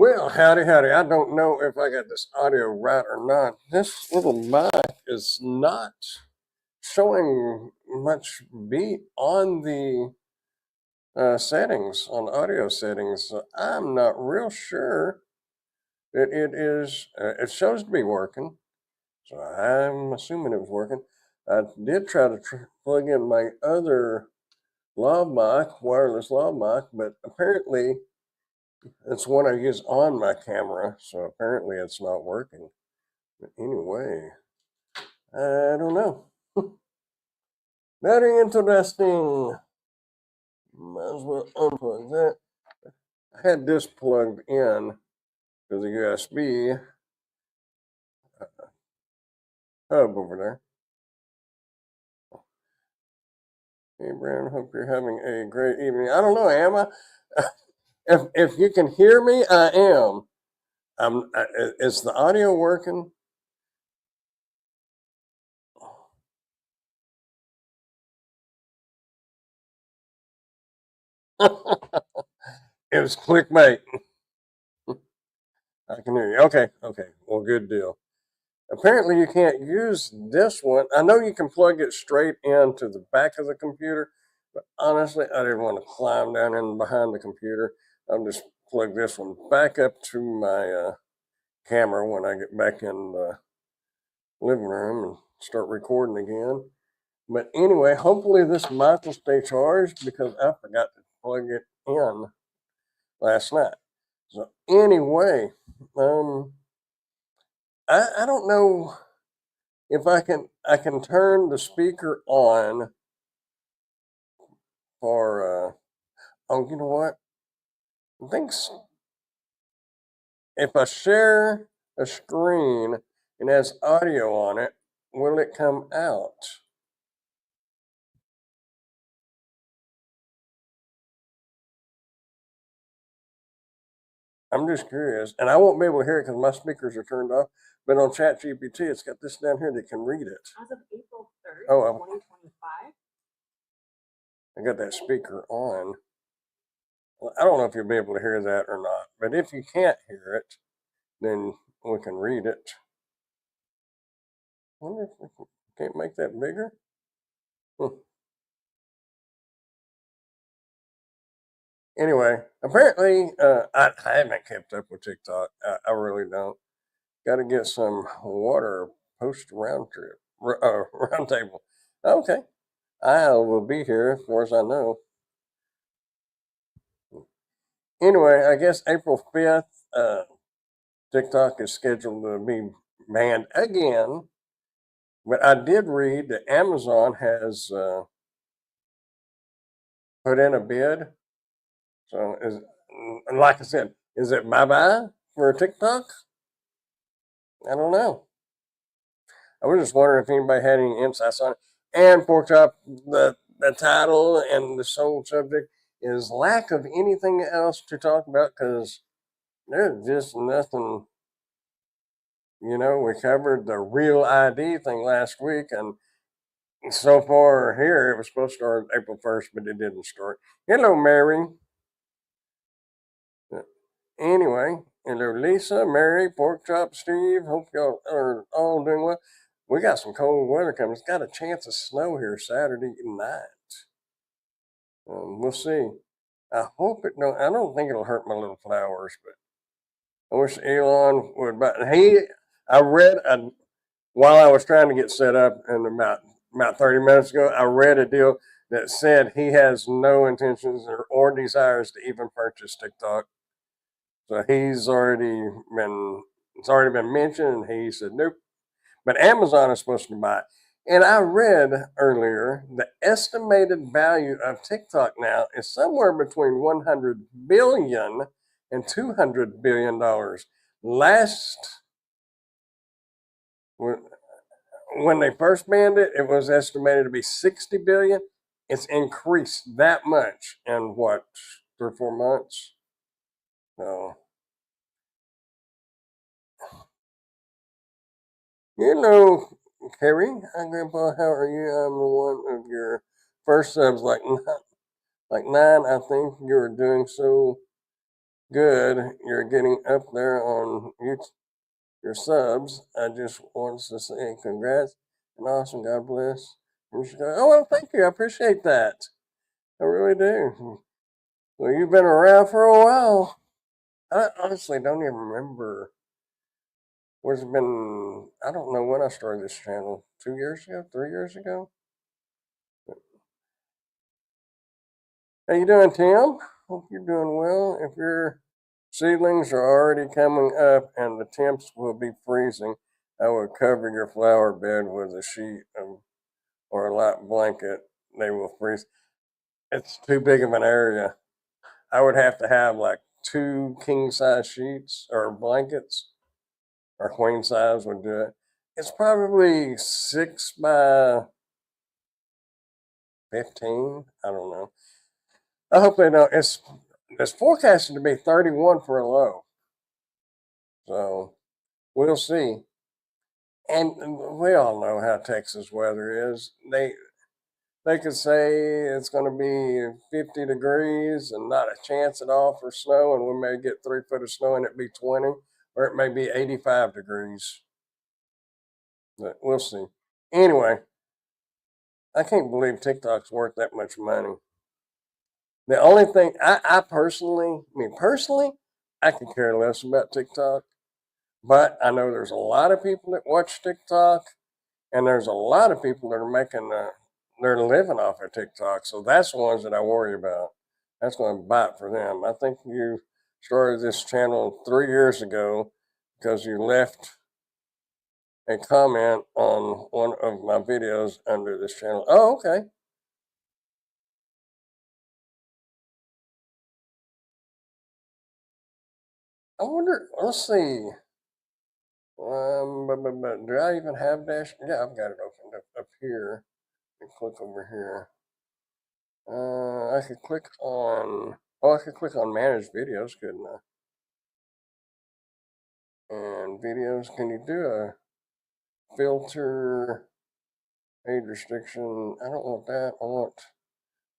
Well, howdy, howdy. I don't know if I got this audio right or not. This little mic is not showing much beat on the settings, on audio settings. So I'm not real sure that it is. It shows to be working, so I'm assuming it was working. I did try to plug in my other lav mic, wireless lav mic, but apparently it's one I use on my camera, so apparently it's not working. But anyway, I don't know. Very interesting. Might as well unplug that. I had this plugged in to the USB hub over there. Hey, Brandon, hope you're having a great evening. I don't know, am I? If you can hear me, I am. Is the audio working? It was clickbait. I can hear you. Okay. Well, good deal. Apparently, you can't use this one. I know you can plug it straight into the back of the computer, but honestly, I didn't want to climb down in behind the computer. I'll just plug this one back up to my camera when I get back in the living room and start recording again. But anyway, hopefully this mic will stay charged because I forgot to plug it in last night. So anyway, I don't know if I can turn the speaker on for oh, you know what? I think if I share a screen and has audio on it, will it come out? I'm just curious, and I won't be able to hear it because my speakers are turned off. But on ChatGPT, it's got this down here that can read it. As of April 3rd, oh, 2025. I got that speaker on. I don't know if you'll be able to hear that or not, but if you can't hear it, then we can read it. I wonder if we can't make that bigger. Anyway, apparently, I haven't kept up with TikTok. I really don't. Got to get some water post round trip, round table. Okay, I will be here as far as I know. Anyway, I guess April 5th, TikTok is scheduled to be banned again. But I did read that Amazon has put in a bid. So, like I said, is it bye bye for TikTok? I don't know. I was just wondering if anybody had any insights on it. And Pork Chop, the title and the sole subject is lack of anything else to talk about because there's just nothing. We covered the Real ID thing last week, and so far here it was supposed to start April 1st, but it didn't start. Hello, Mary. Anyway, hello, Lisa, Mary, Pork Chop, Steve. Hope y'all are all doing well. We got some cold weather coming. It's got a chance of snow here Saturday night. We'll see. I hope it don't. I don't think it'll hurt my little flowers, but I wish Elon would. But I read while I was trying to get set up, and about 30 minutes ago, I read a deal that said he has no intentions or desires to even purchase TikTok. So it's already been mentioned, and he said nope. But Amazon is supposed to buy it. And I read earlier the estimated value of TikTok now is somewhere between 100 billion and 200 billion dollars. Last when they first banned it, it was estimated to be 60 billion. It's increased that much in what, 3 or 4 months? So, Carrie, hi Grandpa, how are you? I'm the one of your first subs, like nine. I think you're doing so good you're getting up there on your subs. I just wants to say congrats and awesome. God bless. And she goes, oh, well, thank you. I appreciate that. I really do. Well, you've been around for a while. I honestly don't even remember. What's it been? I don't know when I started this channel. 2 years ago? 3 years ago? How you doing, Tim? Hope you're doing well. If your seedlings are already coming up and the temps will be freezing, I would cover your flower bed with a sheet or a light blanket. They will freeze. It's too big of an area. I would have to have like 2 king size sheets or blankets, or queen size would do it. It's probably 6 by 15. I don't know. I hope they don't. It's forecasted to be 31 for a low, so we'll see. And we all know how Texas weather is. They could say it's going to be 50 degrees and not a chance at all for snow, and we may get 3 foot of snow and it be 20, or it may be 85 degrees. But we'll see. Anyway, I can't believe TikTok's worth that much money. The only thing I personally, I could care less about TikTok, but I know there's a lot of people that watch TikTok, and there's a lot of people that are making they're living off of TikTok. So that's the ones that I worry about. That's going to bite for them. I think you started this channel 3 years ago because you left a comment on one of my videos under this channel. Oh, okay. I wonder. Let's see. But do I even have dash? Yeah, I've got it opened up here. And click over here. I could click on. Oh, I could click on manage videos, couldn't I? And videos. Can you do a filter age restriction? I don't want that. I want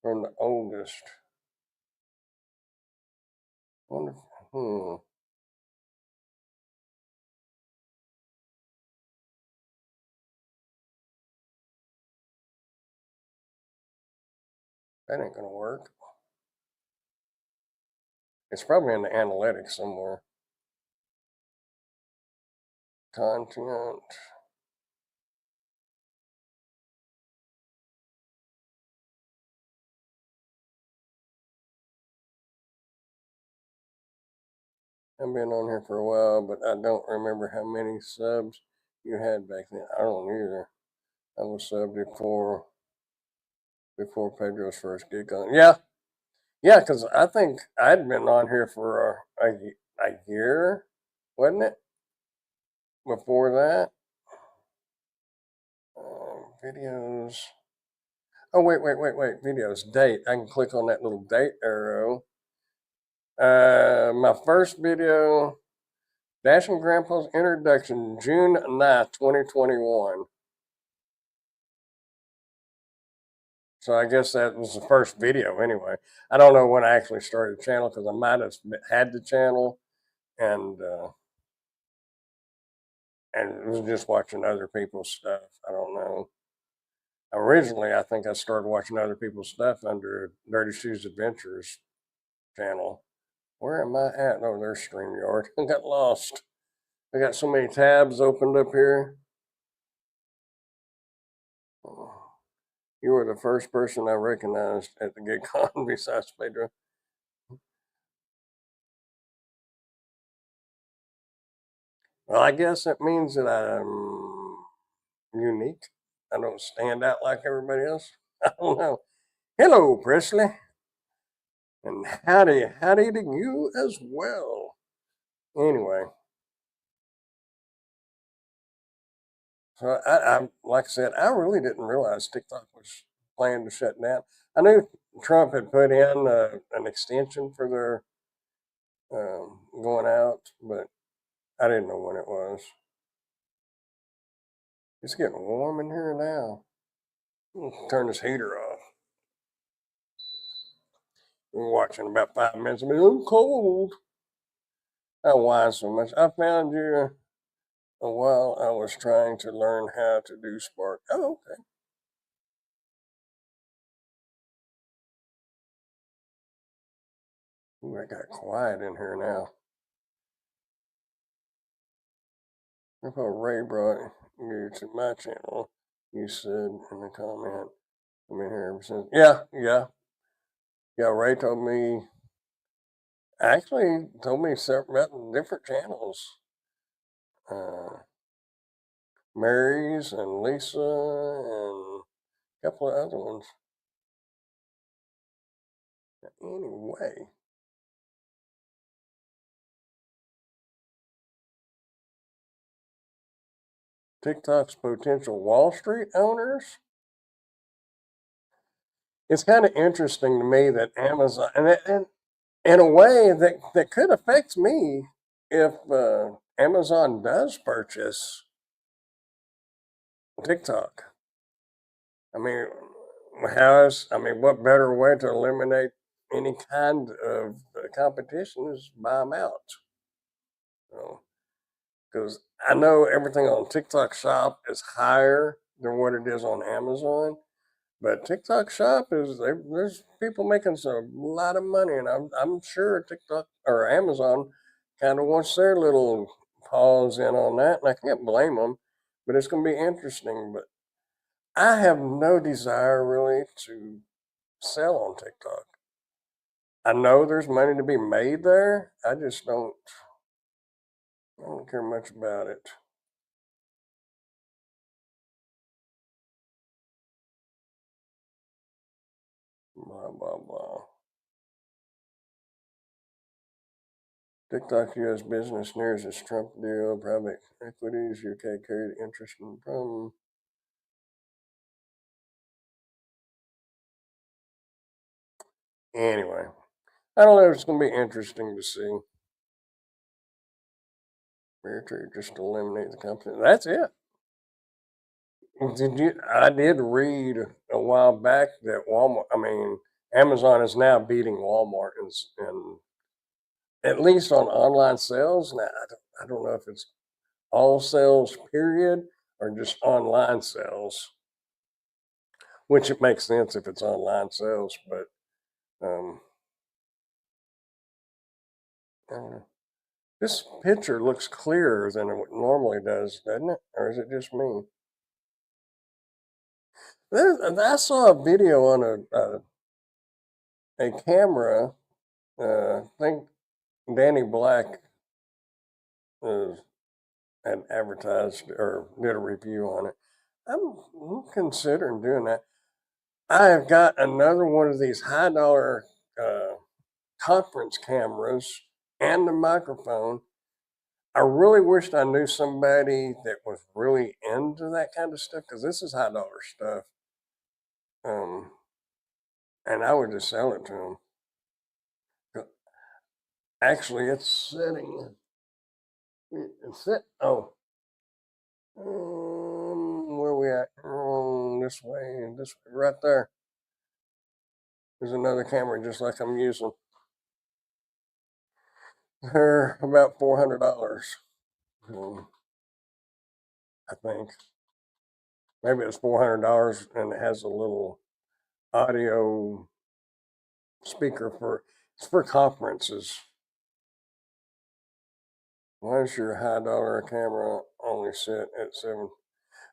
from the oldest. Wonder. Hmm. That ain't gonna work. It's probably in the analytics somewhere. Content. I've been on here for a while, but I don't remember how many subs you had back then. I don't either. I was subbed before Pedro's first gig on. Yeah, yeah, because I think I'd been on here for a year, wasn't it? Before that, videos. Oh wait. Videos date. I can click on that little date arrow. My first video, Dashing Grandpa's Introduction, June 9th, 2021. So I guess that was the first video anyway. I don't know when I actually started the channel because I might have had the channel and was just watching other people's stuff. I don't know. Originally, I think I started watching other people's stuff under Dirty Shoes Adventures channel. Where am I at? Oh, there's StreamYard. I got lost. I got so many tabs opened up here. You were the first person I recognized at the GigCon besides Pedro. Well, I guess that means that I'm unique. I don't stand out like everybody else. I don't know. Hello, Presley. And howdy to you as well. Anyway, so I like I said, I really didn't realize TikTok was planning to shut down. I knew Trump had put in an extension for their going out, but I didn't know when it was. It's getting warm in here now. Turn this heater off. We're watching about 5 minutes. I'm cold. Oh, why so much? I found you while I was trying to learn how to do Spark. Oh, okay. Ooh, I got quiet in here now. If Ray brought you to my channel, you said in the comment, I'm in here ever since. Yeah. Ray told me, actually told me several different channels. Mary's and Lisa and a couple of other ones. Anyway, TikTok's potential Wall Street owners. It's kind of interesting to me that Amazon, and in a way that could affect me if Amazon does purchase TikTok. I mean, what better way to eliminate any kind of competition is buy them out? Because I know everything on TikTok Shop is higher than what it is on Amazon, but TikTok Shop there's people making a lot of money, and I'm sure TikTok or Amazon kind of wants their little paws in on that, and I can't blame them. But it's going to be interesting. But I have no desire really to sell on TikTok. I know there's money to be made there. I just don't. I don't care much about it. Blah blah blah. TikTok U.S. business nears its Trump deal. Private equities UK carried interest in the problem. Anyway, I don't know. It's going to be interesting to see. Military just eliminate the company. That's it. I did read a while back that Walmart. I mean, Amazon is now beating Walmart in at least on online sales. Now, I don't know if it's all sales period or just online sales, which it makes sense if it's online sales, but I don't know. This picture looks clearer than it normally does, doesn't it? Or is it just me? I saw a video on a camera. I think Danny Black uh, had advertised or did a review on it. I'm considering doing that. I have got another one of these high dollar uh, conference cameras and the microphone. I really wished I knew somebody that was really into that kind of stuff because this is high dollar stuff. Um, and I would just sell it to them. Actually, it's sitting. It's sit. Oh, where we at? This way, right there. There's another camera just like I'm using. They're about $400. I think maybe it's $400, and it has a little audio speaker for it's for conferences. Why does your high dollar camera only sit at 7?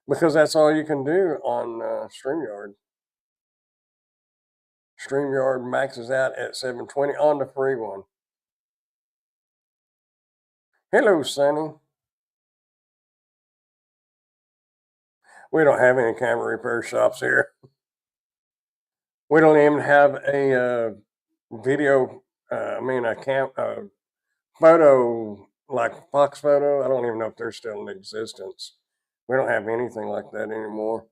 Because that's all you can do on StreamYard. StreamYard maxes out at 720 on the free one. Hello, Sonny. We don't have any camera repair shops here. We don't even have a video. A photo like Fox Photo. I don't even know if they're still in existence. We don't have anything like that anymore.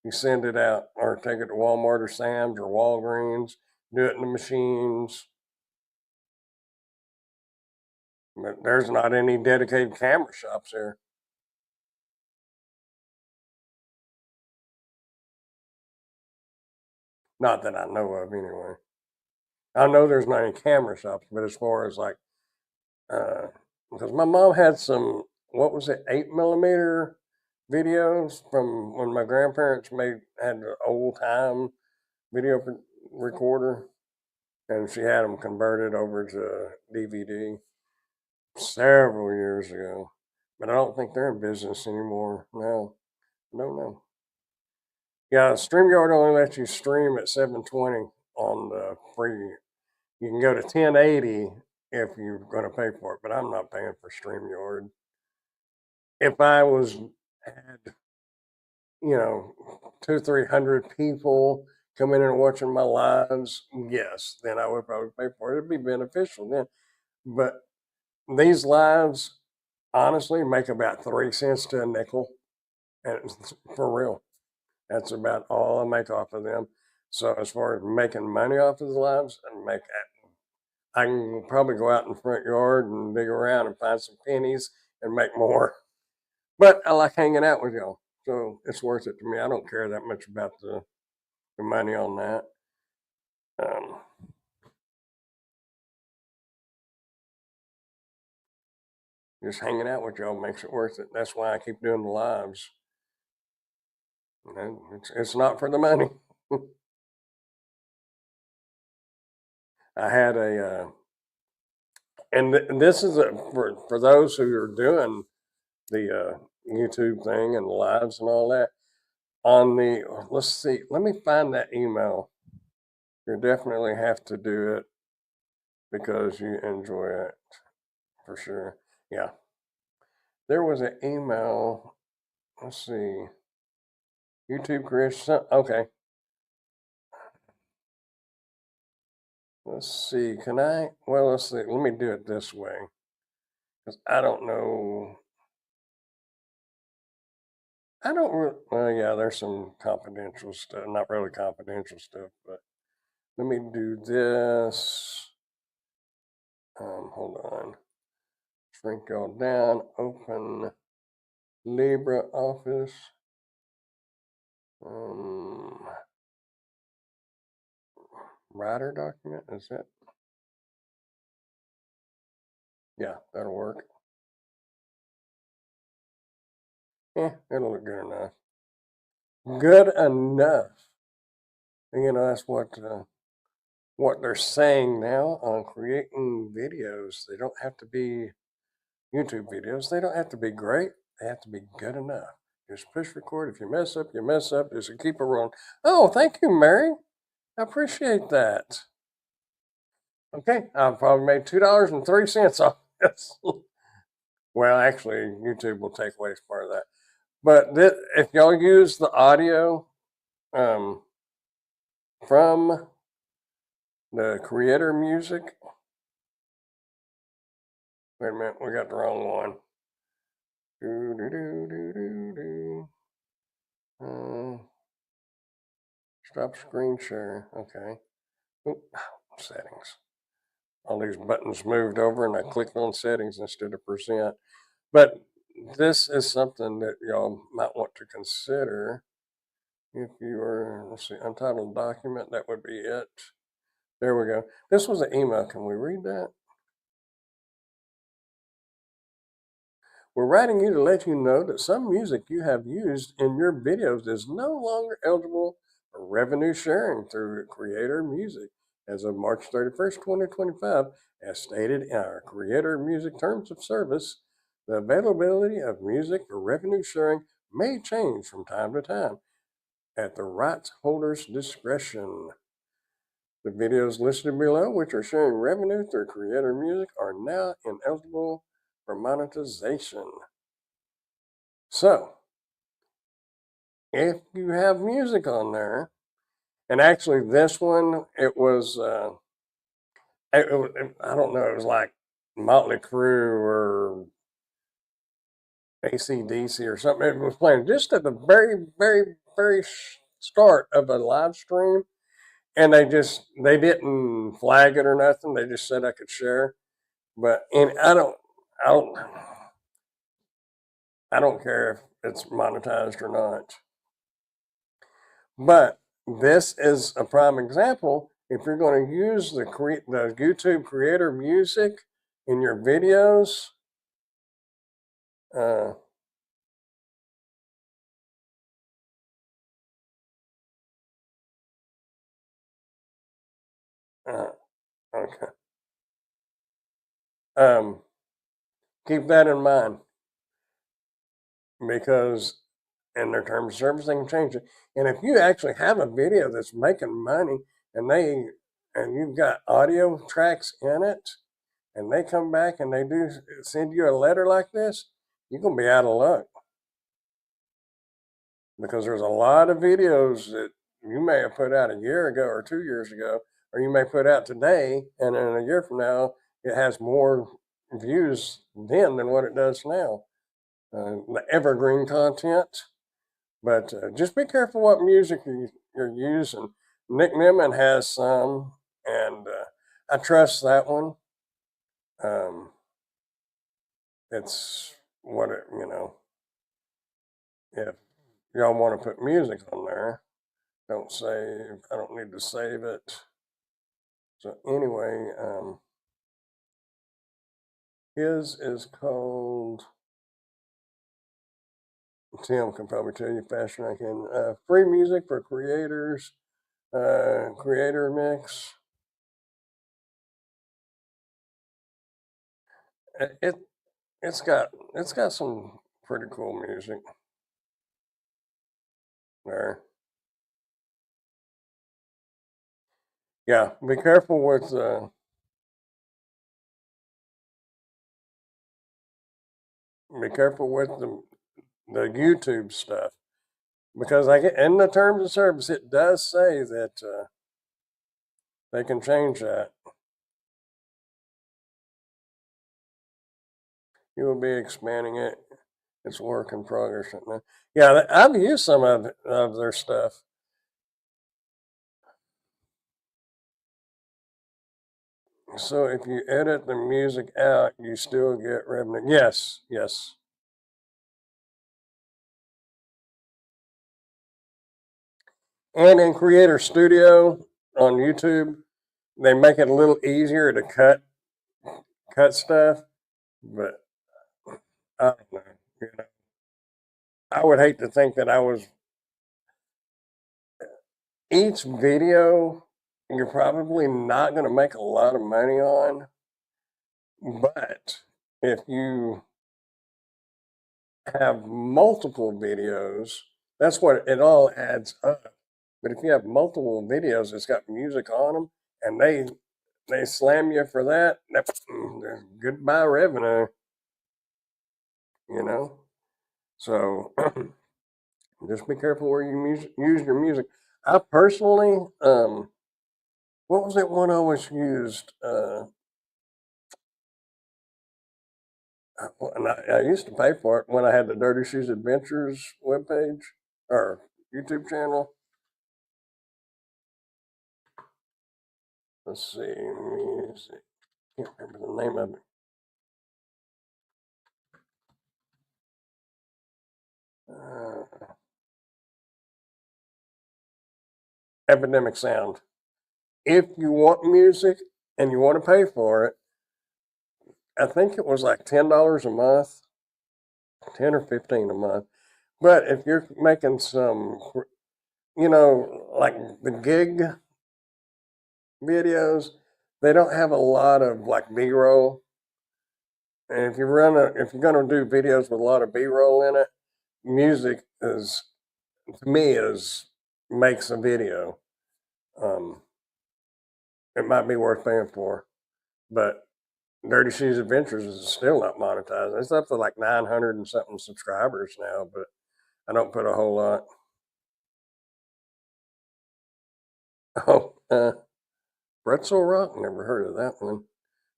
You send it out or take it to Walmart or Sam's or Walgreens, do it in the machines. But there's not any dedicated camera shops here. Not that I know of, anyway. I know there's not any camera shops, but as far as like because my mom had some, what was it, 8mm videos from when my grandparents had the old time video recorder, and she had them converted over to DVD several years ago. But I don't think they're in business anymore. No, no. Yeah, StreamYard only lets you stream at 720 on the free. You can go to 1080 if you're going to pay for it, but I'm not paying for StreamYard. If I had, 200-300 people coming in and watching my lives, yes, then I would probably pay for it. It'd be beneficial then. But these lives, honestly, make about 3 cents to a nickel, and it's for real. That's about all I make off of them. So as far as making money off of the lives, I can probably go out in the front yard and dig around and find some pennies and make more. But I like hanging out with y'all, so it's worth it to me. I don't care that much about the money on that. Just hanging out with y'all makes it worth it. That's why I keep doing the lives. It's not for the money. I had and this is for those who are doing the YouTube thing and the lives and all that. Let's see, let me find that email. You definitely have to do it because you enjoy it for sure. Yeah. There was an email. Let's see. YouTube creation. Okay. Let's see. Let's see. Let me do it this way. Because I don't know. Well, yeah, there's some confidential stuff. Not really confidential stuff, but let me do this. Hold on. Shrink y'all down. Open LibreOffice. Writer document, is that? Yeah, that'll work. It'll look good enough. Good enough. That's what they're saying now on creating videos. They don't have to be YouTube videos. They don't have to be great. They have to be good enough. Just push record. If you mess up, you mess up. Just keep it rolling. Oh, thank you, Mary. I appreciate that. Okay, I've probably made $2.03 off this. Well, actually, YouTube will take away part of that. But if y'all use the audio from the Creator Music, wait a minute, we got the wrong one. Stop screen share. Okay. Oop, settings. All these buttons moved over, and I clicked on settings instead of present. But this is something that y'all might want to consider. If you are, let's see, untitled document, that would be it. There we go. This was an email. Can we read that? We're writing you to let you know that some music you have used in your videos is no longer eligible for revenue sharing through Creator Music as of March 31st, 2025, as stated in our Creator Music Terms of Service. The availability of music for revenue sharing may change from time to time at the rights holder's discretion. The videos listed below, which are sharing revenue through Creator Music, are now ineligible for monetization. So, if you have music on there, and actually this one, it was, I don't know, it was like Motley Crue or AC/DC or something. It was playing just at the very, very, very start of a live stream, and they didn't flag it or nothing. They just said I could share, and I don't care if it's monetized or not. But this is a prime example. If you're going to use the YouTube Creator Music in your videos, Uh, uh, okay. Um, keep that in mind because in their terms of service, they can change it. And if you actually have a video that's making money and you've got audio tracks in it, and they come back and they do send you a letter like this, you're gonna be out of luck because there's a lot of videos that you may have put out a year ago or 2 years ago, or you may put out today, and in a year from now, it has more views then than what it does now. The evergreen content, but just be careful what music you're using. Nick Nimmin has some, and I trust that one. Um, it's what it, if y'all want to put music on there, don't save. I don't need to save it. So anyway, his is called. Tim can probably tell you faster than I can. Free music for creators. Creator mix. It it's got some pretty cool music there. Yeah, be careful with the YouTube stuff because I get in the terms of service it does say that they can change that. You will be expanding it. It's a work in progress right now. Yeah, I've used some of their stuff. So if you edit the music out, you still get revenue. Yes, yes. And in Creator Studio on YouTube, they make it a little easier to cut stuff. But I don't know. You know, I would hate to think that I was each video. You're probably not going to make a lot of money on, but if you have multiple videos, that's what it all adds up. But if you have multiple videos that's got music on them and they slam you for that, that's goodbye revenue, you know. So just be careful where you use your music. I personally, what was that one I always used? And I used to pay for it when I had the Dirty Shoes Adventures webpage or YouTube channel. Let's see, music. Can't remember the name of it. Epidemic Sound. If you want music and you want to pay for it, I think it was like $10 a month, 10 or 15 a month. But if you're making some, like the gig videos, they don't have a lot of like B-roll. And if you're gonna do videos with a lot of B-roll in it, music is to me is makes a video. Um, it might be worth paying for, but Dirty Shoes Adventures is still not monetized. It's up to like 900 and something subscribers now, but I don't put a whole lot. Oh, Pretzel Rock, never heard of that one.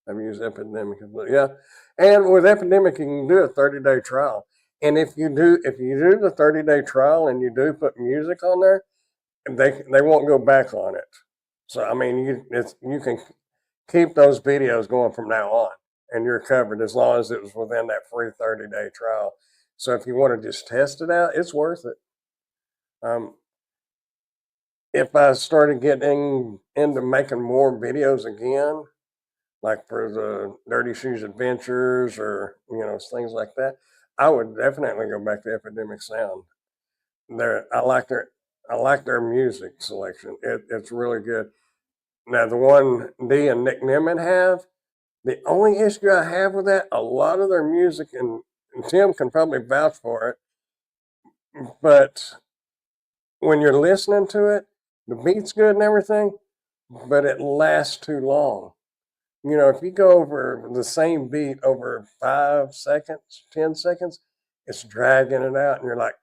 I've used Epidemic, but yeah. And with Epidemic, you can do a 30-day trial. And if you do the 30-day trial and you do put music on there, they won't go back on it. So I mean, you can keep those videos going from now on, and you're covered as long as it was within that free 30-day trial. So if you want to just test it out, it's worth it. Um, if I started getting into making more videos again, like for the Dirty Shoes Adventures or things like that, I would definitely go back to Epidemic Sound. I like their music selection. It's really good. Now the one Dee and Nick Nimmin have, the only issue I have with that, a lot of their music, and Tim can probably vouch for it, but when you're listening to it, the beat's good and everything, but it lasts too long. You know, if you go over the same beat over 5 seconds, 10 seconds, it's dragging it out, and you're like,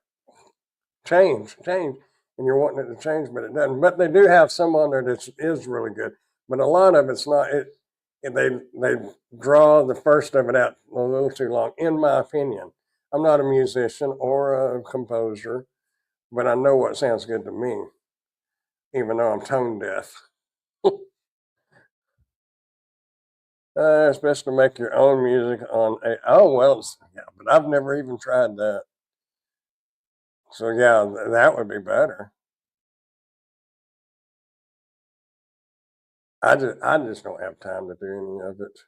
change, change. And you're wanting it to change, but it doesn't. But they do have some on there that is really good. But a lot of it's not. They draw the first of it out a little too long, in my opinion. I'm not a musician or a composer, but I know what sounds good to me, even though I'm tone deaf. It's best to make your own music on a. Oh well, yeah, but I've never even tried that. So yeah, that would be better. I just don't have time to do any of it.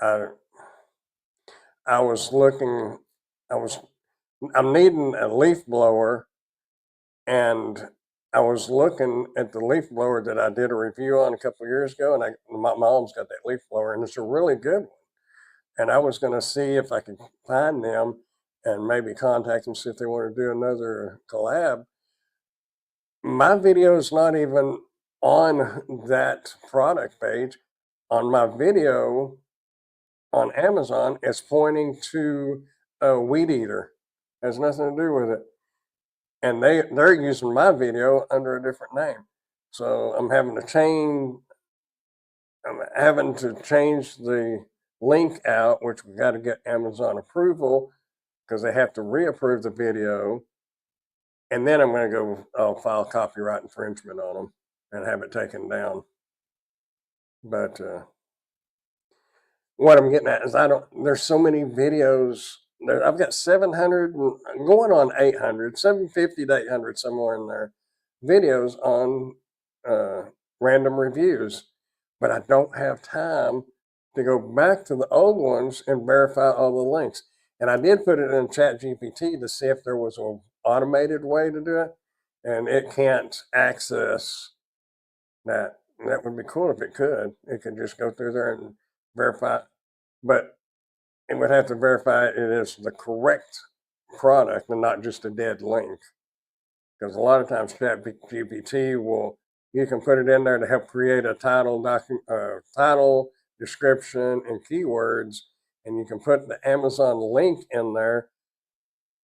I I was looking. I was I'm needing a leaf blower, and I was looking at the leaf blower that I did a review on a couple of years ago, and my mom's got that leaf blower, and it's a really good one. And I was going to see if I could find them and maybe contact them, see if they want to do another collab. My video is not even on that product page. On my video on Amazon, it's pointing to a weed eater. Has nothing to do with it. And they're using my video under a different name. So I'm having to change the link out, which we got to get Amazon approval because they have to reapprove the video. And then I'm going to go file copyright infringement on them and have it taken down. But what I'm getting at is there's so many videos. I've got 700, going on 800, 750 to 800, somewhere in there, videos on random reviews. But I don't have time to go back to the old ones and verify all the links. And I did put it in ChatGPT to see if there was an automated way to do it, and it can't access that. That would be cool if it could. It could just go through there and verify, but it would have to verify it is the correct product and not just a dead link. Because a lot of times ChatGPT you can put it in there to help create a title, description, and keywords, and you can put the Amazon link in there,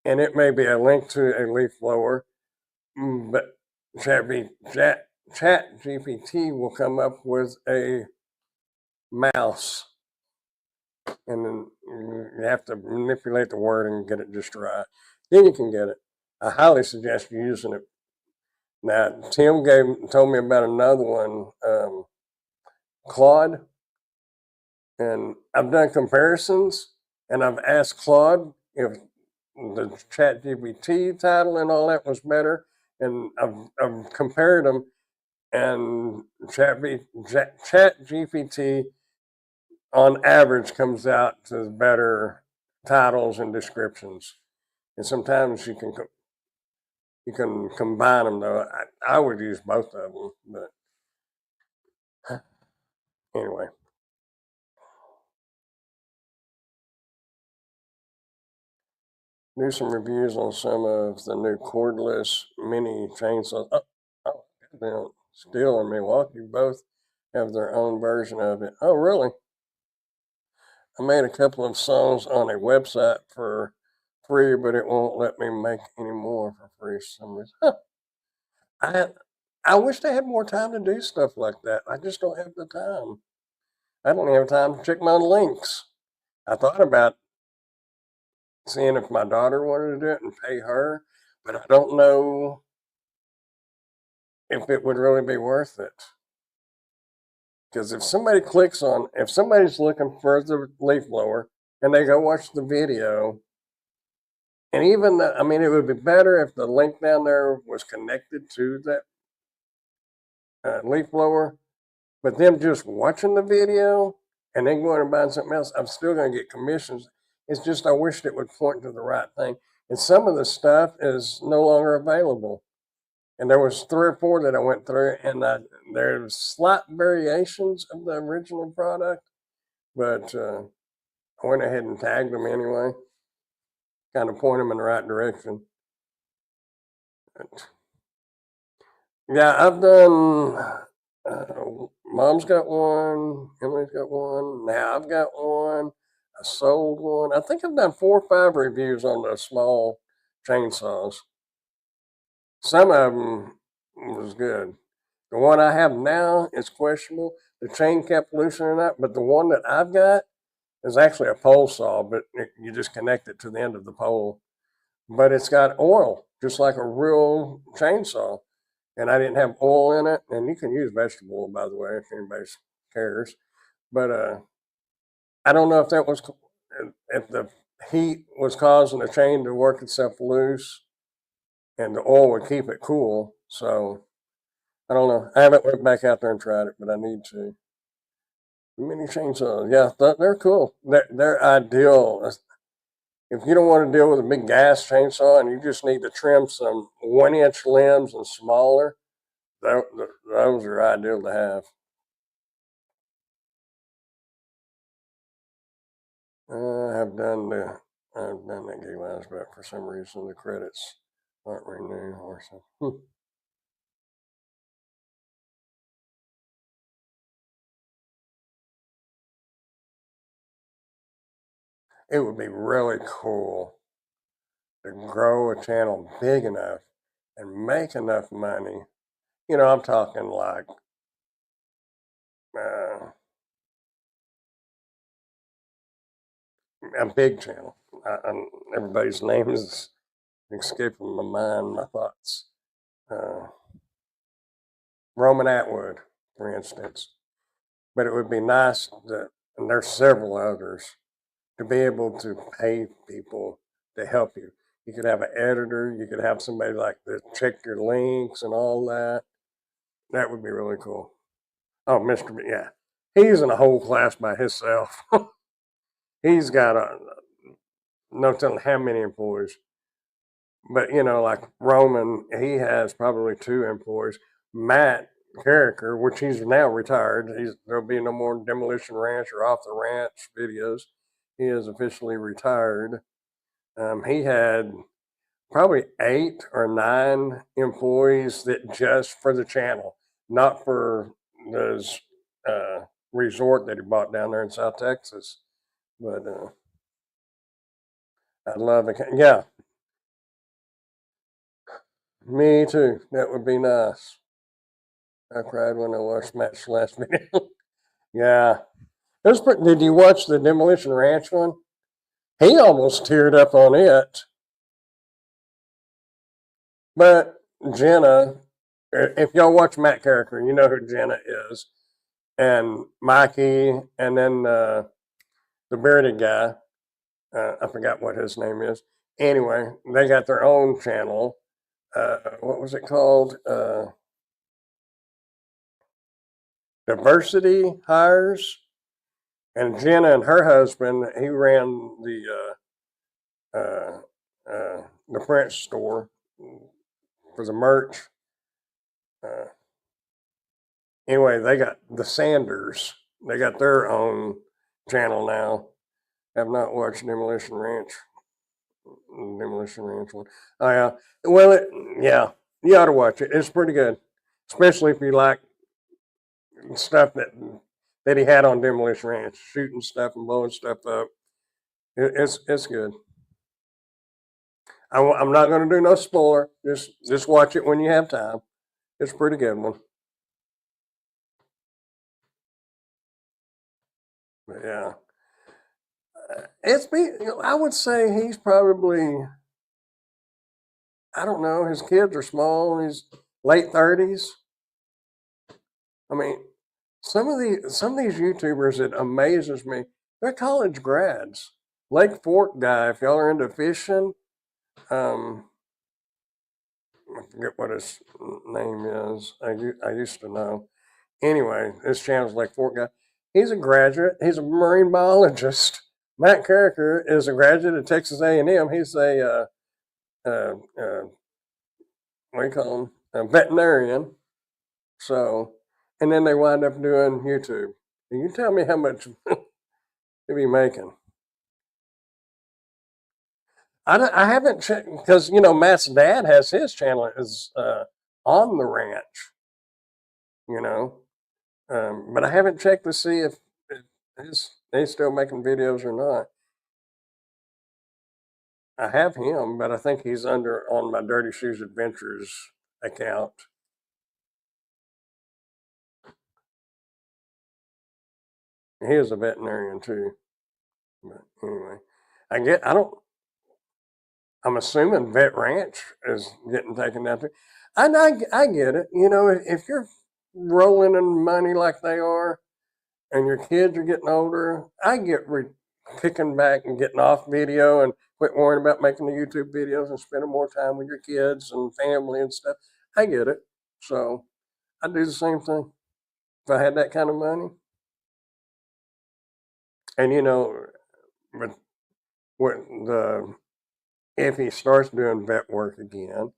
and it may be a link to a leaf blower, but ChatGPT will come up with a mouse, and then you have to manipulate the word and get it just right. Then you can get it. I highly suggest you using it. Now, Tim told me about another one, Claude, and I've done comparisons, and I've asked Claude if the ChatGPT title and all that was better, and I've compared them, and ChatGPT on average comes out to better titles and descriptions. And sometimes you can combine them though. I would use both of them, but anyway. Do some reviews on some of the new cordless mini chainsaws. Stihl and Milwaukee both have their own version of it. Oh, really? I made a couple of songs on a website for free, but it won't let me make any more for free for some reason. Huh. I wish they had more time to do stuff like that. I just don't have the time. I don't have time to check my links. I thought about seeing if my daughter wanted to do it and pay her, but I don't know if it would really be worth it. Because if somebody's looking for the leaf blower and they go watch the video, and even it would be better if the link down there was connected to that leaf blower, but them just watching the video and then going and buying something else, I'm still going to get commissions. It's just I wished it would point to the right thing. And some of the stuff is no longer available. And there was 3 or 4 that I went through, and there's slight variations of the original product, but I went ahead and tagged them anyway, kind of point them in the right direction. But, yeah, I've done. Mom's got one. Emily's got one. Now I've got one. I sold one. I think I've done 4 or 5 reviews on the small chainsaws. Some of them was good. The one I have now is questionable. The chain kept loosening up, but the one that I've got is actually a pole saw, but you just connect it to the end of the pole. But it's got oil, just like a real chainsaw. And I didn't have oil in it. And you can use vegetable oil, by the way, if anybody cares. But I don't know if that was if the heat was causing the chain to work itself loose, and the oil would keep it cool. So I don't know. I haven't went back out there and tried it, but I need to. Mini chainsaws, yeah, they're cool. They're ideal. If you don't want to deal with a big gas chainsaw and you just need to trim some 1-inch limbs and smaller, those are ideal to have. I've done that gig lines, but for some reason the credits aren't renewed or something. It would be really cool to grow a channel big enough and make enough money. You know, I'm talking like a big channel. Everybody's name is escaping my mind, my thoughts. Roman Atwood, for instance. But it would be nice to, and there's several others, to be able to pay people to help you. You could have an editor, you could have somebody like to check your links and all that. That would be really cool. Oh, Mr. B, yeah. He's in a whole class by himself. He's got no telling how many employees. But you know, like Roman, he has probably 2 employees. Matt Carricker, which he's now retired, there'll be no more Demolition Ranch or Off the Ranch videos. He is officially retired. He had probably 8 or 9 employees that just for the channel, not for this resort that he bought down there in South Texas. But I love it. Yeah, me too. That would be nice. I cried when I watched Matt's last video. Yeah. Did you watch the Demolition Ranch one? He almost teared up on it. But Jenna, if y'all watch Matt Carricker, you know who Jenna is. And Mikey, and then the bearded guy. I forgot what his name is. Anyway, they got their own channel. What was it called? Diversity Hires. And Jenna and her husband, he ran the French store for the merch. Anyway, they got the Sanders. They got their own channel now. Have not watched Demolition Ranch. Demolition Ranch one. Oh yeah. Well, yeah, you ought to watch it. It's pretty good, especially if you like stuff that he had on Demolition Ranch, shooting stuff and blowing stuff up. It's good. I'm not going to do no spoiler. Just watch it when you have time. It's a pretty good one. But yeah, I would say he's probably, I don't know. His kids are small. He's late 30s. I mean, some of these YouTubers, it amazes me. They're college grads. Lake Fork guy, if y'all are into fishing, I forget what his name is. I used to know. Anyway, this channel's Lake Fork guy. He's a graduate. He's a marine biologist. Matt Carricker is a graduate of Texas A&M. He's a what do you call him? A veterinarian. So, and then they wind up doing YouTube. And you tell me how much they be making. I haven't checked because Matt's dad has his channel is on the ranch. You know, but I haven't checked to see if he's still making videos or not. I have him, but I think he's under on my Dirty Shoes Adventures account. He is a veterinarian too. But anyway, I don't. I'm assuming Vet Ranch is getting taken down too. And I get it. If you're rolling in money like they are, and your kids are getting older, I get kicking back and getting off video and quit worrying about making the YouTube videos and spending more time with your kids and family and stuff. I get it. So I do the same thing. If I had that kind of money, and with what the if he starts doing vet work again,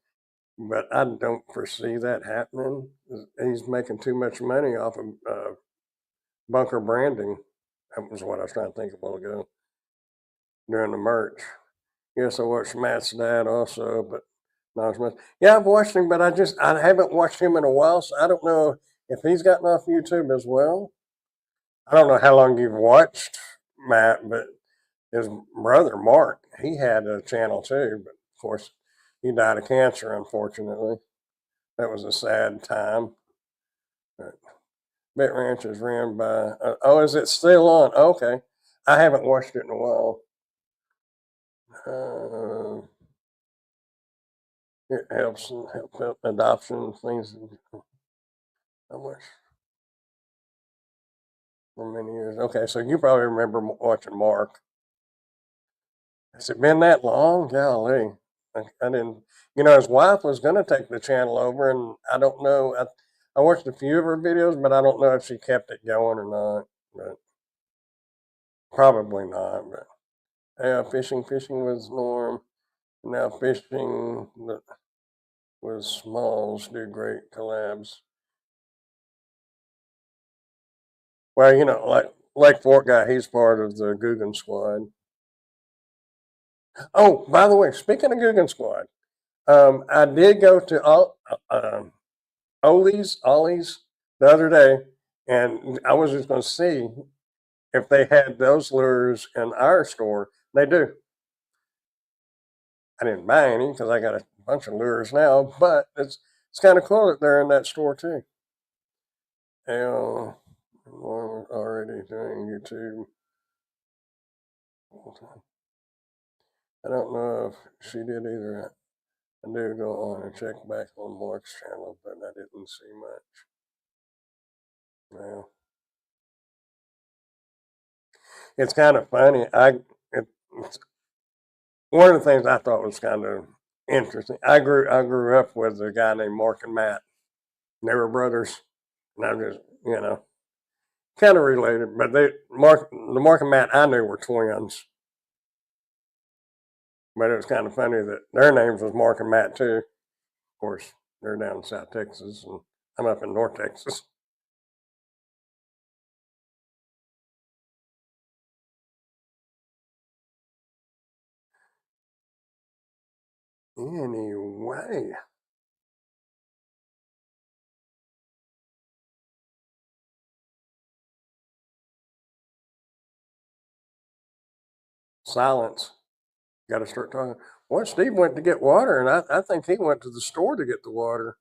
but I don't foresee that happening. He's making too much money off of bunker branding. That was what I was trying to think a while ago. Doing the merch. Yes, I watched Matt's dad also, but not as much. Yeah, I've watched him, but I haven't watched him in a while, so I don't know if he's gotten off YouTube as well. I don't know how long you've watched Matt, but his brother Mark, he had a channel too, but of course he died of cancer, unfortunately. That was a sad time. But Bet Ranch is ran by. Oh, is it still on? Okay, I haven't watched it in a while. It helps help adoption things. I wish for many years. Okay, so you probably remember watching Mark. Has it been that long? Golly, I didn't. His wife was going to take the channel over, and I don't know. I watched a few of her videos, but I don't know if she kept it going or not. But probably not. But yeah, fishing was norm. Now fishing with Smalls do great collabs. Well, like Lake Fork guy, he's part of the Guggen Squad. Oh, by the way, speaking of Guggen Squad, I did go to Ollie's the other day, and I was just going to see if they had those lures in our store. They do. I didn't buy any because I got a bunch of lures now, but it's kind of cool that they're in that store too. And we're already doing YouTube. I don't know if she did either. I do go on and check back on Mark's channel, but I didn't see much. Well, it's kind of funny. It's one of the things I thought was kind of interesting. I grew up with a guy named Mark and Matt. They were brothers, and I'm just kind of related. But the Mark and Matt I knew were twins. But it was kind of funny that their names was Mark and Matt too. Of course, they're down in South Texas, and I'm up in North Texas. Anyway, silence. Got to start talking. Well, Steve went to get water, and I think he went to the store to get the water.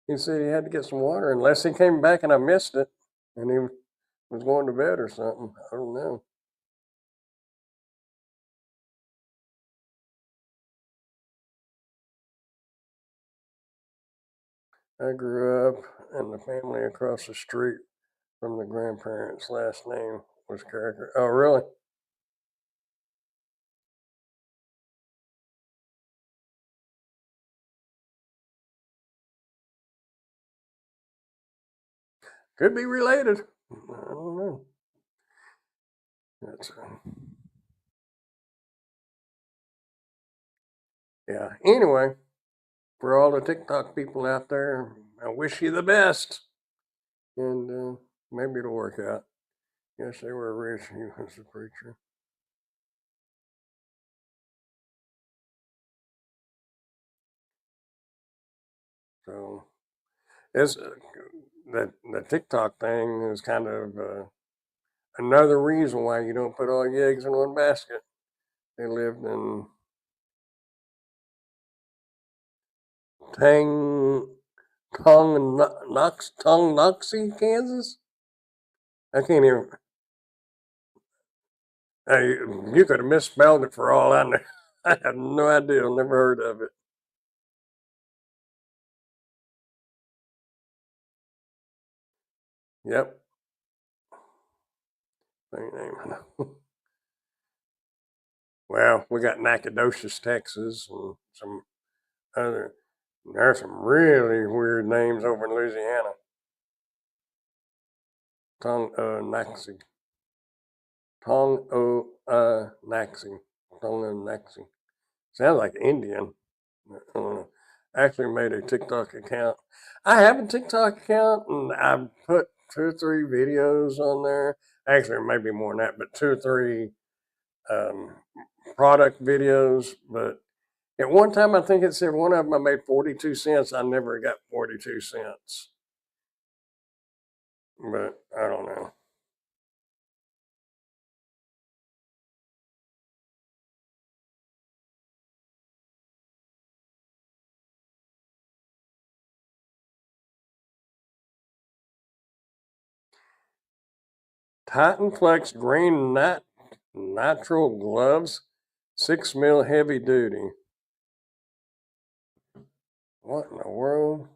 He said he had to get some water, unless he came back and I missed it, and he was going to bed or something. I don't know. I grew up, and the family across the street from the grandparents' last name was Carricker. Oh, really? Could be related. I don't know. That's yeah. Anyway, for all the TikTok people out there, I wish you the best, and maybe it'll work out. Yes, they were rich. He was a preacher. So it's the TikTok thing is kind of another reason why you don't put all your eggs in one basket. They lived in Tang Tongnoxie, Kansas. I can't even. You could have misspelled it for all I know. I have no idea. I've never heard of it. Yep. Funny name. Well, we got Nacogdoches, Texas, and some other. There's some really weird names over in Louisiana. Tong Naxie. Tong Naxie. Tong Naxie. Sounds like Indian. I don't know. I actually made a TikTok account. I have a TikTok account and I've put 2 or 3 videos on there. Actually, maybe more than that, but 2 or 3 um, product videos. But at one time, I think it said one of them I made 42 cents. I never got 42 cents. But I don't know. Titan Flex Green Nitrile Gloves, 6 mil heavy duty. What in the world?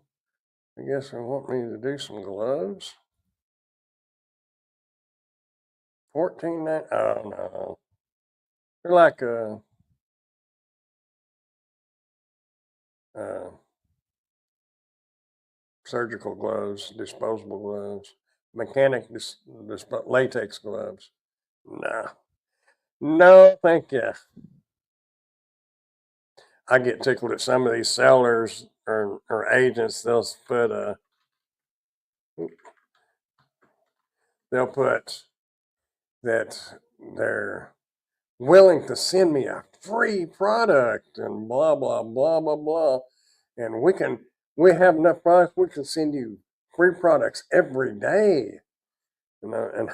I guess they want me to do some gloves. 14.9. Oh no, they're like uh, surgical gloves, disposable gloves, latex gloves. No, no, thank you. I get tickled at some of these sellers or agents. They'll put that they're willing to send me a free product and blah blah blah blah blah, and we have enough products we can send you free products every day. And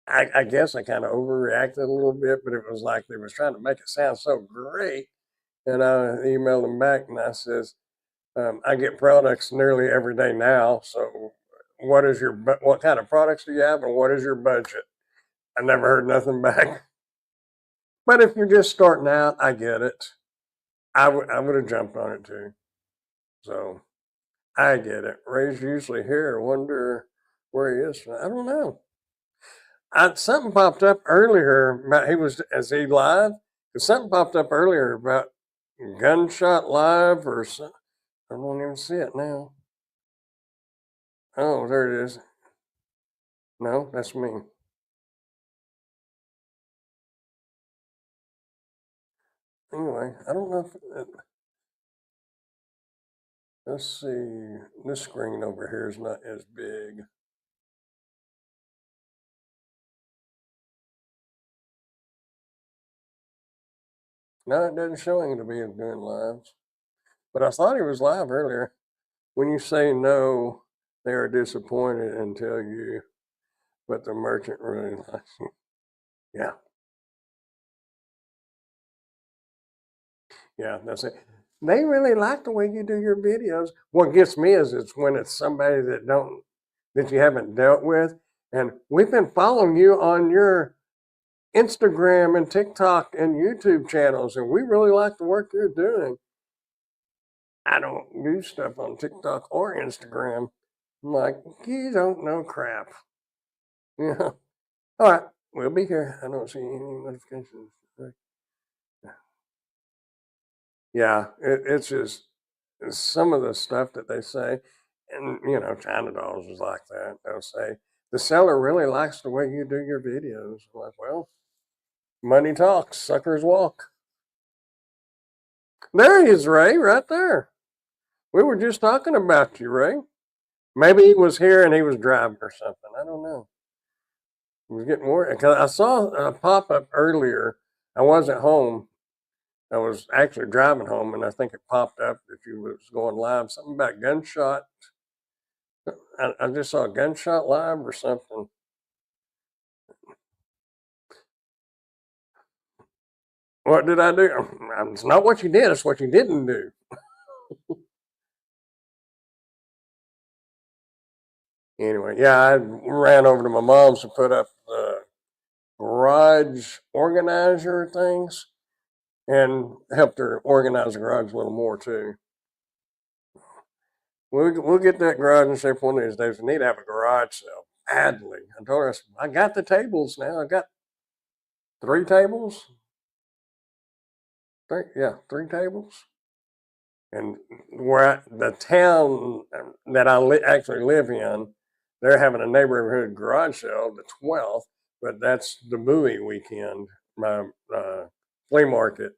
I guess I kind of overreacted a little bit, but it was like they was trying to make it sound so great. And I emailed them back and I says, I get products nearly every day now. So what kind of products do you have and what is your budget? I never heard nothing back. But if you're just starting out, I get it. I would have jumped on it too. So I get it. Ray's usually here. I wonder where he is. I don't know. Something popped up earlier about is he live? Something popped up earlier about Gunshot Live or something. I don't even see it now. Oh, there it is. No, that's me. Anyway, I don't know let's see. This screen over here is not as big. No, it doesn't show him to be doing lives. But I thought he was live earlier. When you say no, they are disappointed and tell you, but the merchant really likes you. Yeah, yeah, that's it. They really like the way you do your videos. What gets me is it's when it's somebody that you haven't dealt with, and we've been following you on your Instagram and TikTok and YouTube channels, and we really like the work you're doing. I don't do stuff on TikTok or Instagram. I'm like, you don't know crap. Yeah. All right. We'll be here. I don't see any notifications. Yeah. It's just some of the stuff that they say. And, China dolls is like that. They'll say, the seller really likes the way you do your videos. I'm like, well, money talks, suckers walk. There he is, Ray, right there. We were just talking about you, Ray. Maybe he was here and he was driving or something. I don't know. He was getting worried because I saw a pop up earlier. I wasn't home. I was actually driving home, and I think it popped up that you was going live. Something about gunshot. I just saw a gunshot live or something. What did I do? It's not what you did. It's what you didn't do. Anyway, yeah, I ran over to my mom's to put up the garage organizer things and helped her organize the garage a little more too. We'll get that garage in shape one of these days. We need to have a garage sale badly. I told her, I got the tables now. I got 3 tables. Three tables. And the town that I actually live in, they're having a neighborhood garage sale the 12th, but that's the Bowie weekend, my flea market.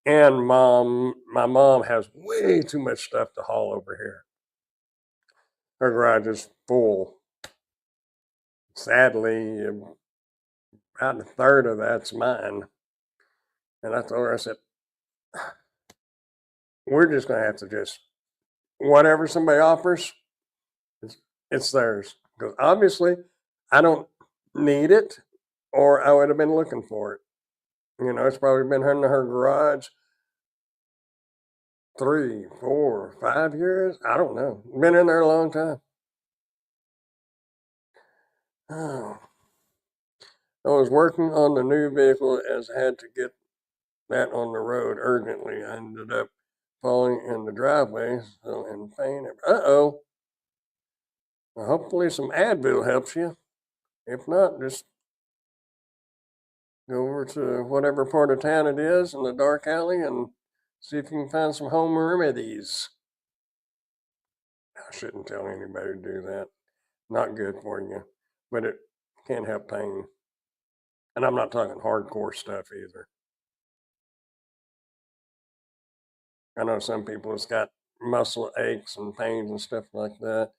And my mom has way too much stuff to haul over here. Her garage is full. Sadly, about a third of that's mine. And I told her, I said, we're just going to have to just, whatever somebody offers, it's theirs. Because obviously, I don't need it, or I would have been looking for it. You know, it's probably been in her garage 3, 4, 5 years. I don't know. Been in there a long time. Oh. I was working on the new vehicle as I had to get that on the road urgently. I ended up falling in the driveway, so in pain. Uh-oh. Well, hopefully some Advil helps you. If not, just go over to whatever part of town it is in the dark alley and see if you can find some home remedies. I shouldn't tell anybody to do that. Not good for you, but it can help pain. And I'm not talking hardcore stuff either. I know some people has got muscle aches and pains and stuff like that.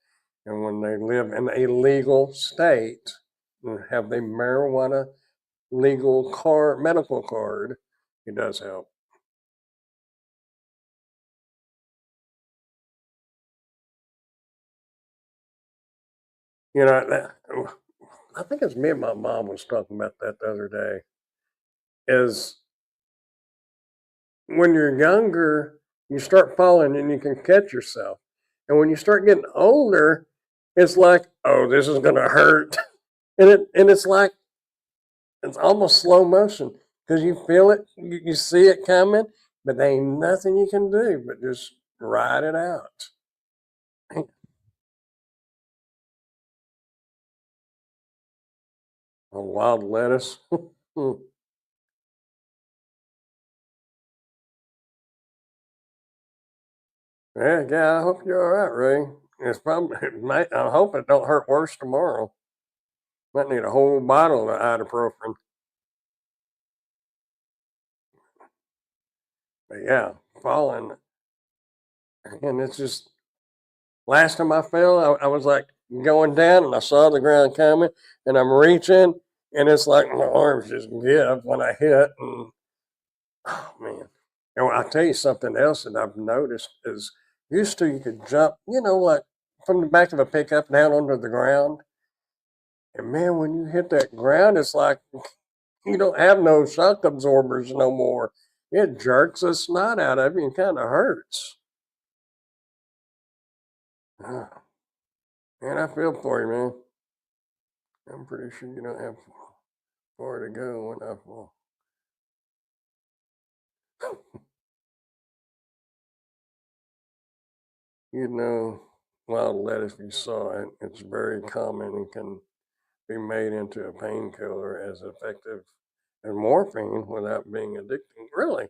And when they live in a legal state and have the marijuana legal medical card, it does help. You know, I think it's me and my mom was talking about that the other day. Is when you're younger, you start falling and you can catch yourself. And when you start getting older, it's like, oh, this is gonna hurt. And it's like it's almost slow motion because you feel it, you see it coming, but there ain't nothing you can do but just ride it out. A wild lettuce. Yeah, I hope you're all right, Ray. It's probably, I hope it don't hurt worse tomorrow. Might need a whole bottle of ibuprofen. But yeah, falling. And it's just, last time I fell, I was like going down and I saw the ground coming and I'm reaching and it's like my arms just give when I hit. And oh man. And I'll tell you something else that I've noticed is used to you could jump, like from the back of a pickup down onto the ground. And man, when you hit that ground, it's like you don't have no shock absorbers no more. It jerks the snot out of you and kind of hurts. Ah, man, I feel for you, man. I'm pretty sure you don't have far to go when I fall. Wild lettuce, if you saw it, it's very common and can be made into a painkiller as effective as morphine without being addicting. Really?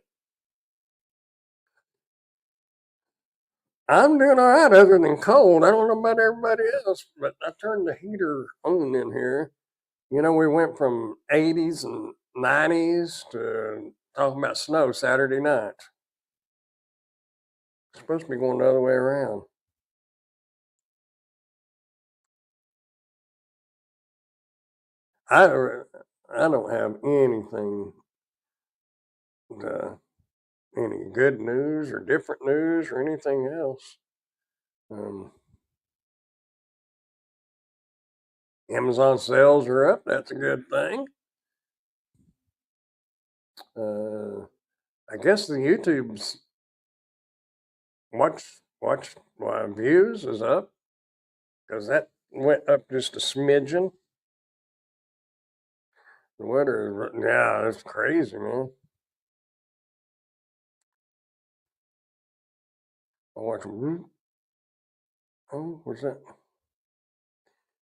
I'm doing all right other than cold. I don't know about everybody else, but I turned the heater on in here. You know, we went from 80s and 90s to talking about snow Saturday night. It's supposed to be going the other way around. I, I don't have anything, any good news or different news or anything else. Um, Amazon sales are up. That's a good thing. I guess the YouTube's watch views is up because that went up just a smidgen. The weather, yeah, it's crazy, man. I watch. Oh, what's that?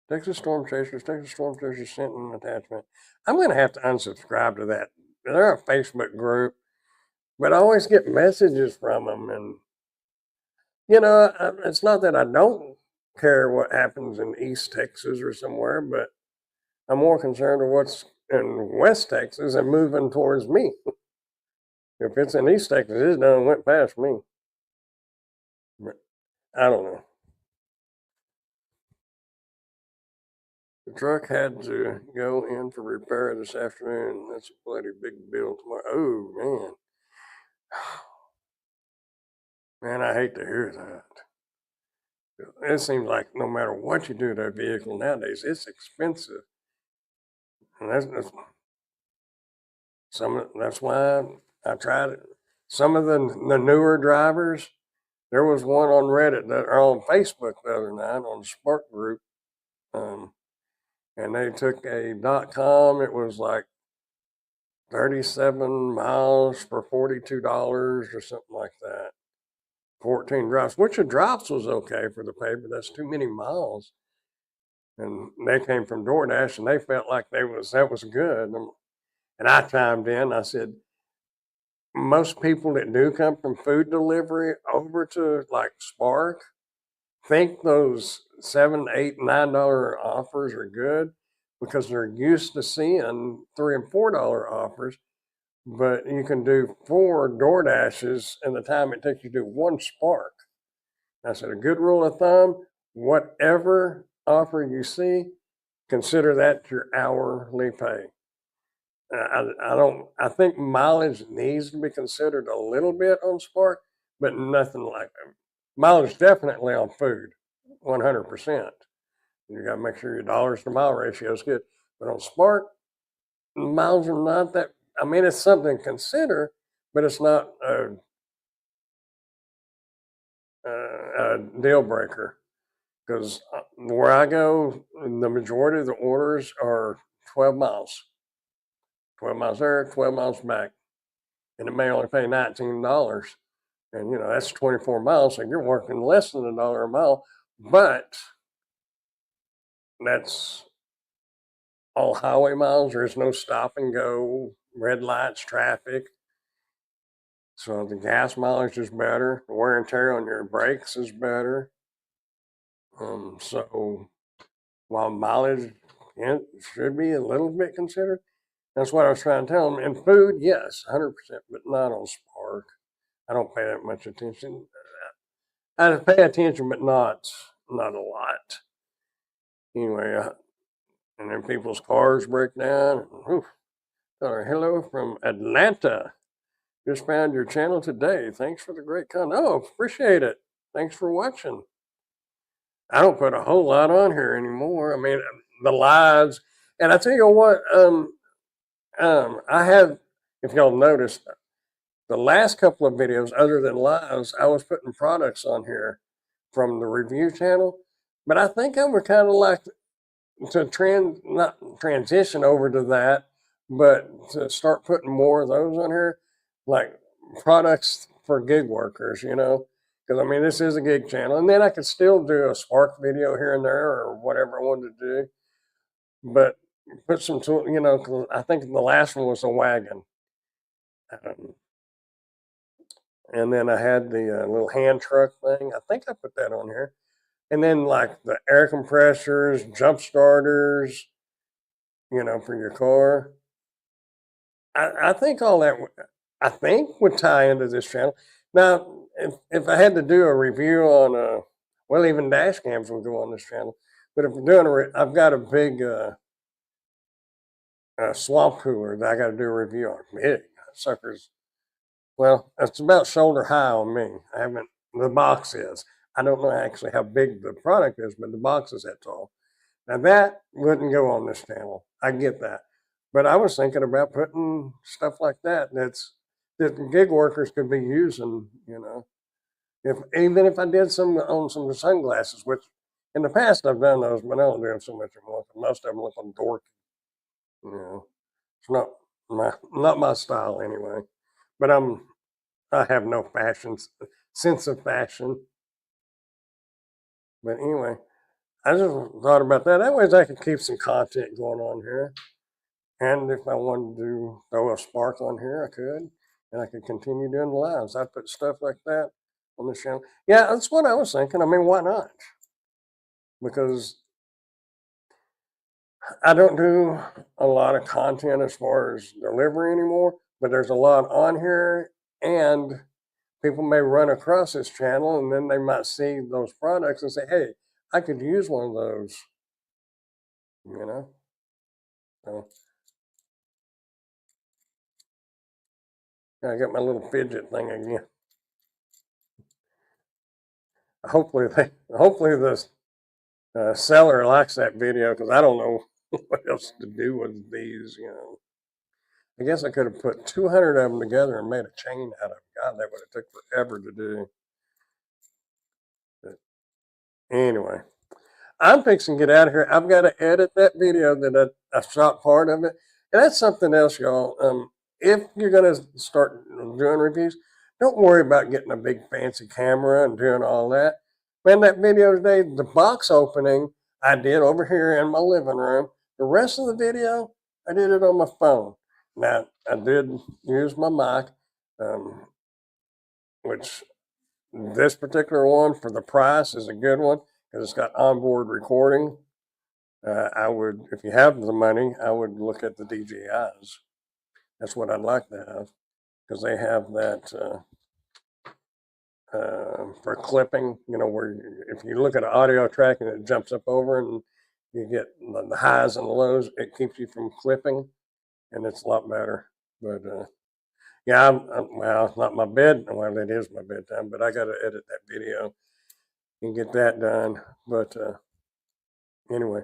Texas Storm Chasers. Texas Storm Chasers sent an attachment. I'm gonna have to unsubscribe to that. They're a Facebook group, but I always get messages from them, and it's not that I don't care what happens in East Texas or somewhere, but I'm more concerned with what's in West Texas and moving towards me. If it's in East Texas, it done went past me. But I don't know. The truck had to go in for repair this afternoon. That's a bloody big bill tomorrow. Oh man, man, I hate to hear that. It seems like no matter what you do to a vehicle nowadays, it's expensive, and that's why I tried it. Some of the newer drivers, there was one on Reddit that or on Facebook the other night on the Spark group, um, and they took a .com. It was like 37 miles for $42 or something like that. 14 drops, which the drops was okay for the pay, but that's too many miles. And they came from DoorDash and they felt like that was good. And I chimed in. I said, most people that do come from food delivery over to like Spark think those $7, $8, $9 offers are good because they're used to seeing $3 and $4 offers. But you can do 4 Door Dashes in the time it takes you to do one Spark. I said, a good rule of thumb, whatever offer you see, consider that your hourly pay. I think mileage needs to be considered a little bit on Spark, but nothing like that. Mileage definitely on food, 100%. You got to make sure your dollars to mile ratio is good. But on Spark, miles are not that. I mean, it's something to consider, but it's not a deal breaker because where I go, the majority of the orders are 12 miles. 12 miles there, 12 miles back. And it may only pay $19. And, that's 24 miles. So you're working less than $1 a mile. But that's all highway miles. There's no stop and go, red lights, traffic. So the gas mileage is better. The wear and tear on your brakes is better. So while mileage should be a little bit considered, that's what I was trying to tell them. In food, yes, 100%, but not on Spark. I don't pay that much attention. I pay attention, but not a lot. Anyway, and then people's cars break down. Hello from Atlanta. Just found your channel today. Thanks for the great content. Oh, appreciate it. Thanks for watching. I don't put a whole lot on here anymore. I mean, the lives, and I tell you what, I have, if y'all noticed, the last couple of videos, other than lives, I was putting products on here from the review channel. But I think I would kind of like to not transition over to that, but to start putting more of those on here, like products for gig workers, because I mean, this is a gig channel. And then I could still do a Spark video here and there or whatever I wanted to do. But put some tool, 'cause I think the last one was a wagon. Um, And then I had the little hand truck thing. I think I put that on here. And then like the air compressors, jump starters, for your car. I think all that I think would tie into this channel. Now, if I had to do a review on well, even dash cams would go on this channel. But if I'm doing I've got a big swamp cooler that I got to do a review on. Big suckers. Well, it's about shoulder high on me. I haven't. The box is. I don't know actually how big the product is, but the box is that tall. Now that wouldn't go on this channel. I get that. But I was thinking about putting stuff like that that gig workers could be using. If even if I did some on some sunglasses, which in the past I've done those, but I don't do them so much anymore. Most of them look like dorky. It's not my style anyway. But I have no sense of fashion. But anyway, I just thought about that. That way I could keep some content going on here. And if I wanted to throw a spark on here, I could. And I could continue doing the lives. I put stuff like that on the channel. Yeah, that's what I was thinking. I mean, why not? Because I don't do a lot of content as far as delivery anymore, but there's a lot on here, and people may run across this channel and then they might see those products and say, hey, I could use one of those, you know? So I got my little fidget thing again. Hopefully the seller likes that video, because I don't know what else to do with these. I guess I could have put 200 of them together and made a chain out of them. God, that would have took forever to do. But anyway, I'm fixing to get out of here. I've got to edit that video that I shot part of it. And that's something else, y'all. If you're going to start doing reviews, don't worry about getting a big fancy camera and doing all that. Man, that video today, the box opening, I did over here in my living room. The rest of the video, I did it on my phone. Now, I did use my mic, which this particular one for the price is a good one because it's got onboard recording. I would, if you have the money, I would look at the DJIs. That's what I'd like to have, because they have that for clipping, where if you look at an audio track and it jumps up over and you get the highs and the lows, it keeps you from clipping, and it's a lot better. But yeah, well, it's not my bed. Well, it is my bedtime, but I got to edit that video and get that done. But anyway,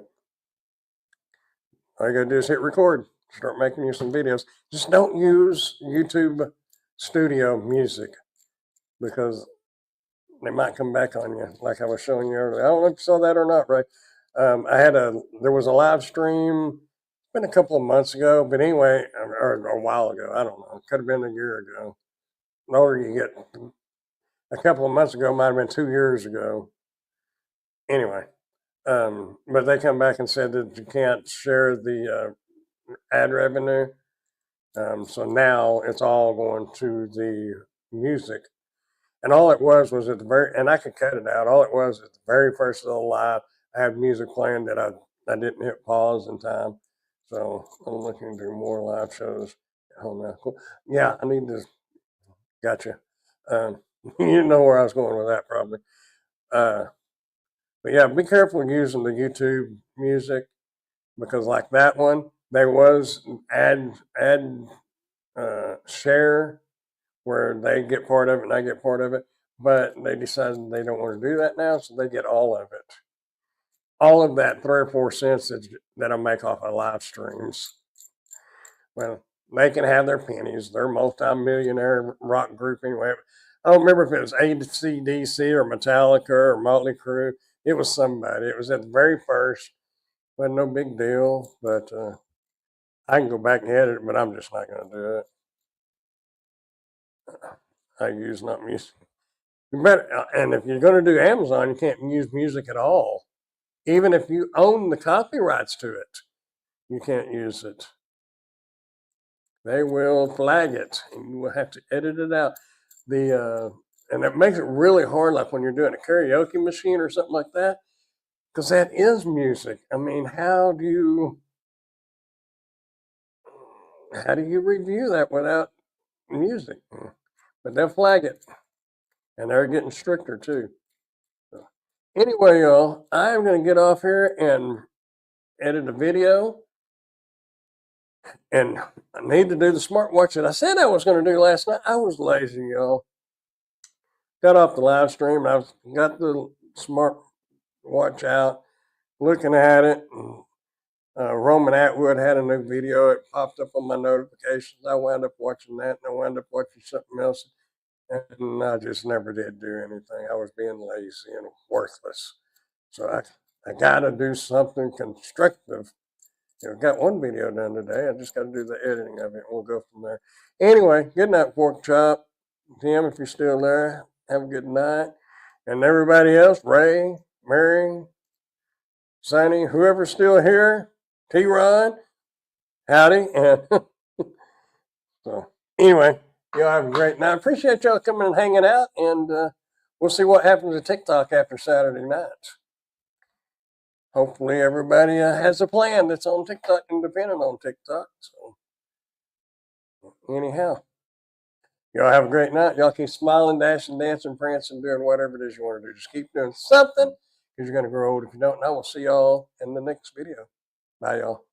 all you got to do is hit record, start making you some videos. Just don't use YouTube Studio Music, because they might come back on you, like I was showing you earlier. I don't know if you saw that or not, right? There was a live stream, it's been a couple of months ago, but anyway, or a while ago, I don't know. It could have been a year ago. The older you get, a couple of months ago might have been 2 years ago. Anyway, but they come back and said that you can't share the ad revenue. So now it's all going to the music. And all it was at the very, and I could cut it out. All it was at the very first little live, I had music playing that I didn't hit pause in time. So I'm looking to do more live shows. Oh no, cool. Yeah, I need to. Gotcha. You know where I was going with that, probably. But yeah, be careful using the YouTube music, because like that one, there was ad share where they get part of it and I get part of it, but they decided they don't want to do that now, so they get all of it. All of that 3 or 4 cents that I make off of live streams. Well, they can have their pennies. They're a multi-millionaire rock group anyway. I don't remember if it was AC/DC or Metallica or Motley Crue. It was somebody. It was at the very first. But no big deal. But I can go back and edit it, but I'm just not going to do it. I use not music. You better, and if you're going to do Amazon, you can't use music at all. Even if you own the copyrights to it, you can't use it. They will flag it, and you will have to edit it out. and it makes it really hard, like when you're doing a karaoke machine or something like that, because that is music. I mean, how do you review that without music? But they'll flag it, and they're getting stricter too. So, anyway, y'all, I'm gonna get off here and edit a video, and I need to do the smartwatch that I said I was going to do last night. I was lazy, y'all. Got off the live stream. I got the smart watch out, looking at it. And, Roman Atwood had a new video. It popped up on my notifications. I wound up watching that, and I wound up watching something else. And I just never did do anything. I was being lazy and worthless. So I got to do something constructive. I got one video done today. I just got to do the editing of it. We'll go from there. Anyway, good night, Pork Chop. Tim, if you're still there, have a good night. And everybody else, Ray, Mary, Sonny, whoever's still here, T-Ron, howdy. And so, anyway, y'all have a great night. Appreciate y'all coming and hanging out. And we'll see what happens to TikTok after Saturday night. Hopefully everybody has a plan that's on TikTok and depending on TikTok. So anyhow, y'all have a great night. Y'all keep smiling, dashing, dancing, prancing, doing whatever it is you want to do. Just keep doing something because you're going to grow old if you don't. And I will see y'all in the next video. Bye, y'all.